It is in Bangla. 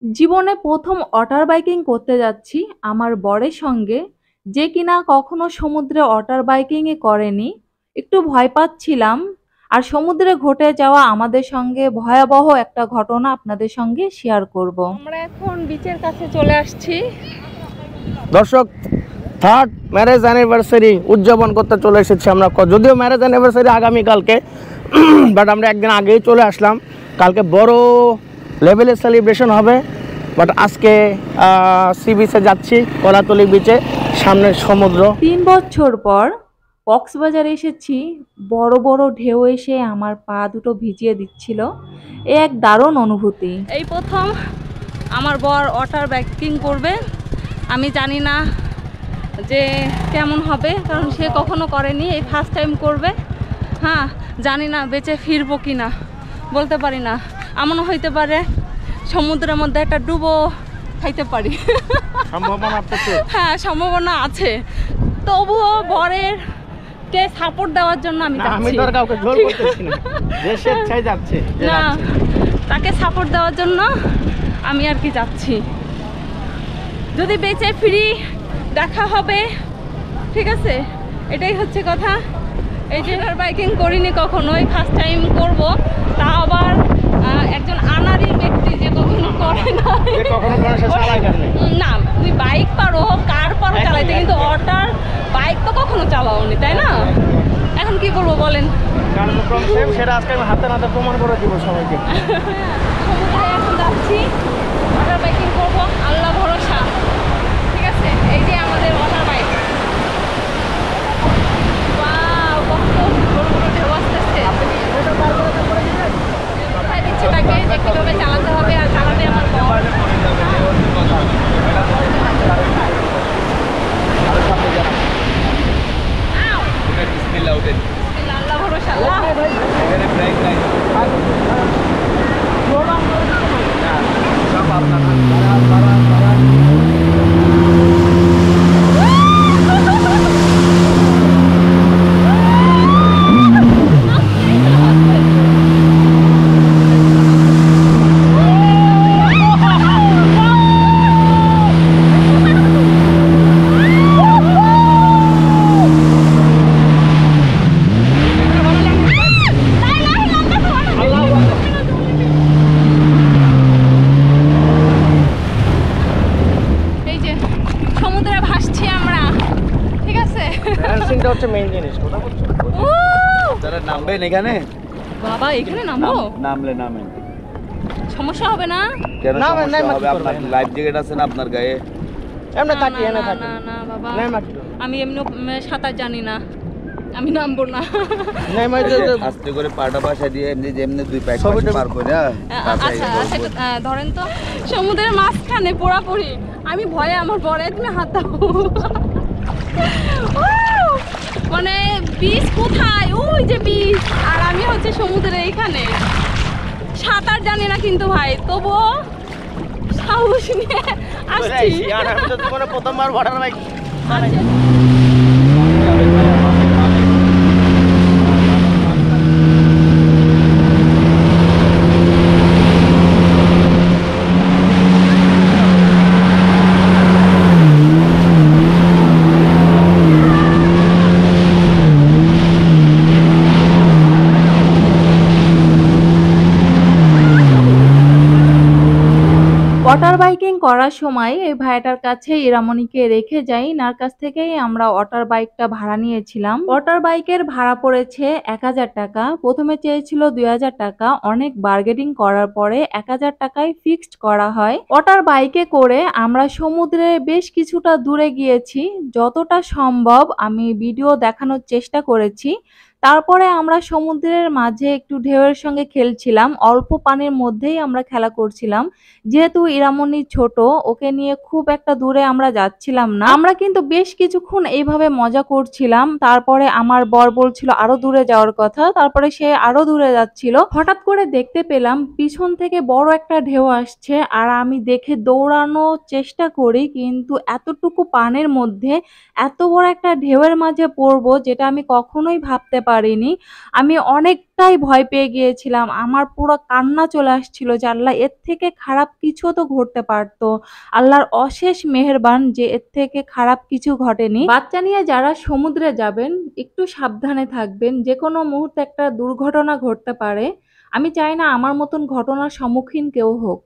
জীবনে প্রথম ওয়াটার বাইকিং করতে যাচ্ছি আমার বরের সঙ্গে, যে কিনা কখনো সমুদ্রে ওয়াটার বাইকিংই করেনি। একটু ভয় পাচ্ছিলাম। আর সমুদ্রে ঘটে যাওয়া আমাদের সঙ্গে ভয়াবহ একটা ঘটনা আপনাদের সঙ্গে শেয়ার করব। আমরা এখন বিচের কাছে চলে আসছি। দর্শক, থার্ড ম্যারেজ অ্যানিভার্সারি উদযাপন করতে চলে এসেছি আমরা। যদিও ম্যারেজ অ্যানিভার্সারি আগামীকালকে, বাট আমরা একদিন আগেই চলে আসলাম। কালকে বড় লেভেলের সেলিব্রেশন হবে, বাট আজকে সি বিচে যাচ্ছি, কলাতলি বিচে, সামনের সমুদ্র। 3 বছর পর কক্সবাজার এসেছি। বড় বড় ঢেউ এসে আমার পা দুটো ভিজিয়ে দিচ্ছিল। এ এক দারুণ অনুভূতি। এই প্রথম আমার বর ওয়াটার বাইকিং করবে। আমি জানি না যে কেমন হবে, কারণ সে কখনো করেনি, এই ফার্স্ট টাইম করবে। হ্যাঁ, জানি না বেঁচে ফিরবো কি না, বলতে পারি না। এমনও হইতে পারে সমুদ্রের মধ্যে একটা ডুবো খাইতে পারি। সম্ভাবনা হ্যাঁ, সম্ভাবনা আছে। তবুও বরের কে সাপোর্ট দেওয়ার জন্য আমি যাচ্ছি। কাউকে জোর করতেছি না, যে স্বেচ্ছায় যাচ্ছে। না, তাকে সাপোর্ট দেওয়ার জন্য আমি আর কি যাচ্ছি। যদি বেঁচে ফিরি দেখা হবে, ঠিক আছে, এটাই হচ্ছে কথা। এই যে বাইকিং করিনি কখনোই, ফার্স্ট টাইম করব, তা আবার একজন আনাড়ি ব্যক্তি যে কখনো করে না। না, তুমি বাইক পারো, কার পারো চালাইতে, কিন্তু ওয়াটার বাইক তো কখনো চালাওনি, তাই না? এখন কি বলবো বলেন? সেটা আজকে আমি হাতে নাতে প্রমাণ করে দিব সবাইকে। সমুদ্রে এখন যাচ্ছি, ওয়াটার বাইকিং করবো, আল্লাহ ভরসা। ঠিক আছে, এই যে আমাদের ওয়াটার বাইক। ওয়াও, কত বড় বড় ঢেউ আসতেছে। কোথায় দিচ্ছি তাকে, যে কিভাবে চালাতে হবে, আর চালাবে আমার বর। আল্লাহ ভরসা, আল্লাহ। মেইন জিনিস কথা বলছো, যারা নামবেন এখানে, বাবা এখানে নামবো? নামলে নামেন, সমস্যা হবে না? কেন সমস্যা হবে? আপনার লাইফ জ্যাকেট আছে না আপনার গায়ে? এমনি থাকি, এনে থাকি। না না বাবা, আমি এমনি সাঁতার জানি না, আমি নামবো না। আস্তে করে পাটা পাশা দিয়ে এমনি যেমনি দুই পায়ে পারবো না। আচ্ছা আচ্ছা, ধরেন তো সমুদ্রের মাঝখানে পুরাপুরি, আমি ভয়ে আমার বরে তুমি হাত দাও। মানে বিচ কোথায়? ওই যে বিচ, আর আমি হচ্ছে সমুদ্রের এইখানে। সাঁতার জানি না কিন্তু ভাই, তবুও সাহস নিয়ে আসছি। প্রথমবার ওয়াটার বাইক। ওয়াটার বাইকিং করার সময় এই ভাইটার কাছে ইরামণিকে রেখে যাই, নার কাছ থেকেই আমরা ওয়াটার বাইকটা ভাড়া নিয়েছিলাম। ওয়াটার বাইকের ভাড়া পড়েছে 1000 টাকা। প্রথমে চেয়েছিল 2000 টাকা, অনেক বার্গেনিং করার পরে 1000 টাকায় ফিক্সড করা হয়। ওয়াটার বাইকে করে আমরা সমুদ্রে বেশ কিছুটা দূরে গিয়েছি, যতটা সম্ভব আমি ভিডিও দেখানোর চেষ্টা করেছি। তারপরে আমরা সমুদ্রের মাঝে একটু ঢেউয়ের সঙ্গে খেলছিলাম, অল্প পানির মধ্যেই আমরা খেলা করছিলাম। যেহেতু ইরামণি ছোট, ওকে নিয়ে খুব একটা দূরে আমরা যাচ্ছিলাম না। আমরা কিন্তু বেশ কিছুক্ষণ এইভাবে মজা করছিলাম। তারপরে আমার বর বলছিল আরো দূরে যাওয়ার কথা, তারপরে সে আরো দূরে যাচ্ছিল। হঠাৎ করে দেখতে পেলাম পিছন থেকে বড় একটা ঢেউ আসছে, আর আমি দেখে দৌড়ানোর চেষ্টা করি, কিন্তু এতটুকু পানির মধ্যে এত বড় একটা ঢেউয়ের মাঝে পড়বো যেটা আমি কখনোই ভাবতে পারি পারিনি। আমি অনেকটাই ভয় পেয়ে গিয়েছিলাম। আমার পুরো কান্না চলে আসছিল যে আল্লাহ, এর থেকে খারাপ কিছুও তো ঘটতে পারতো। আল্লাহর অশেষ মেহেরবান যে এর থেকে খারাপ কিছু ঘটেনি। বাচ্চা নিয়ে যারা সমুদ্রে যাবেন একটু সাবধানে থাকবেন, যে কোনো মুহূর্তে একটা দুর্ঘটনা ঘটতে পারে। আমি চাই না আমার মতন ঘটনার সম্মুখীন কেউ হোক।